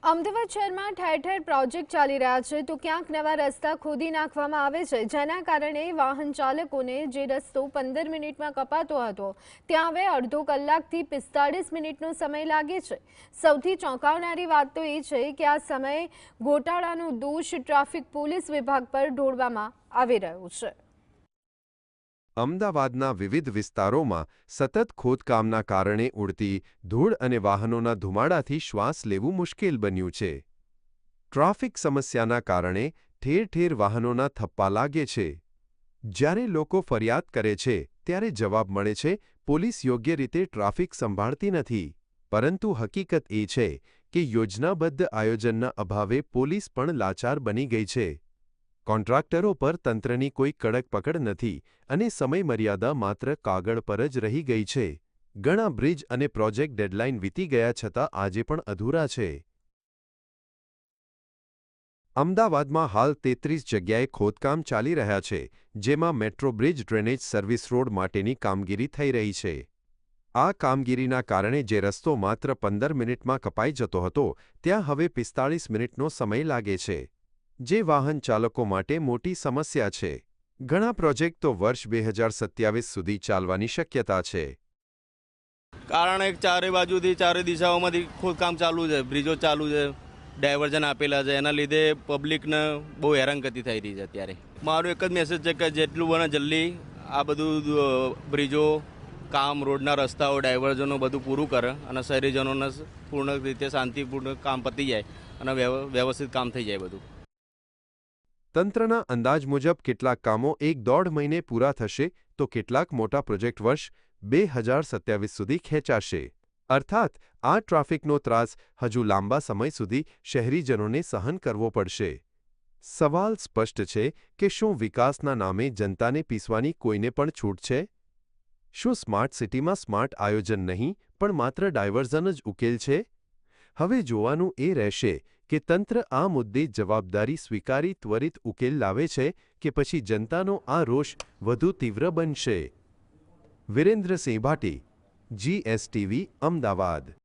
અમદાવાદ શહેરમાં ઠેર ઠેર પ્રોજેક્ટ ચાલી રહ્યા છે તો ક્યાંક નવા રસ્તા ખોદી નાખવામાં આવે છે, જેના કારણે વાહન ચાલકોને જે રસ્તો 15 મિનિટમાં કપાતો હતો ત્યાં હવે અડધો કલાકથી 45 મિનિટનો સમય લાગે છે। સૌથી ચોંકાવનારી વાત તો એ છે કે આ સમયે ગોટાળાનો દોષ ટ્રાફિક પોલીસ વિભાગ પર ઢોળવામાં આવી રહ્યો છે। અમદાવાદના વિવિધ વિસ્તારોમાં સતત ખોદકામના કારણે ઉડતી ધૂળ અને વાહનોના ધુમાડાથી શ્વાસ લેવું મુશ્કેલ બન્યું છે। ટ્રાફિક સમસ્યાના કારણે ઠેર ઠેર વાહનોના થપ્પા લાગે છે। જ્યારે લોકો ફરિયાદ કરે છે ત્યારે જવાબ મળે છે પોલીસ યોગ્ય રીતે ટ્રાફિક સંભાળતી નથી, પરંતુ હકીકત એ છે કે યોજનાબદ્ધ આયોજનના અભાવે પોલીસ પણ લાચાર બની ગઈ છે। કોન્ટ્રાક્ટરો પર તંત્રની કોઈ કડક પકડ નથી અને સમયમર્યાદા માત્ર કાગળ પર જ રહી ગઈ છે। ઘણા બ્રિજ અને પ્રોજેક્ટ ડેડલાઇન વીતી ગયા છતાં આજે પણ અધૂરા છે। અમદાવાદમાં હાલ 33 જગ્યાએ ખોદકામ ચાલી રહ્યા છે, જેમાં metro bridge drainage service road માટેની કામગીરી થઈ રહી છે। આ કામગીરીના કારણે જે રસ્તો માત્ર 15 મિનિટમાં કપાઈ જતો હતો ત્યાં હવે 45 મિનિટનો સમય લાગે છે, જે વાહન ચાલકો માટે મોટી સમસ્યા છે। ઘણા પ્રોજેક્ટ તો વર્ષ 2027 સુધી ચાલવાની શક્યતા છે। કારણ એક ચારે બાજુથી ચારે દિશાઓમાંથી ખોદકામ ચાલુ છે, બ્રિજો ચાલુ છે, ડાયવર્ઝન આપેલા છે, એના લીધે પબ્લિકને બહુ હેરાનગતિ થઈ રહી છે। અત્યારે મારો એક જ મેસેજ છે કે જેટલું બને જલ્દી આ બધું બ્રિજો કામ, રોડના રસ્તાઓ, ડાયવર્ઝનો બધું પૂરું કરે અને શહેરીજનોને પૂર્ણ રીતે શાંતિપૂર્ણ કામ પતી જાય અને વ્યવસ્થિત કામ થઈ જાય બધું। તંત્રના અંદાજ મુજબ કેટલાક કામો 1-1.5 મહિને પૂરા થશે તો કેટલાક મોટા પ્રોજેક્ટ વર્ષ 2027 સુધી ખેંચાશે। અર્થાત આ ટ્રાફિકનો ત્રાસ હજુ લાંબા સમય સુધી શહેરીજનોને સહન કરવો પડશે। સવાલ સ્પષ્ટ છે કે શું વિકાસના નામે જનતાને પીસવાની કોઈને પણ છૂટ છે? શું સ્માર્ટ સિટીમાં સ્માર્ટ આયોજન નહીં પણ માત્ર ડાયવર્ઝન જ ઉકેલ છે? હવે જોવાનું એ રહેશે કે તંત્ર આ મુદ્દે જવાબદારી સ્વીકારી ત્વરિત ઉકેલ લાવે છે કે પછી જનતાનો આ રોષ વધુ તીવ્ર બનશે। વિરેન્દ્રસિંહ ભાટી, GSTV, અમદાવાદ।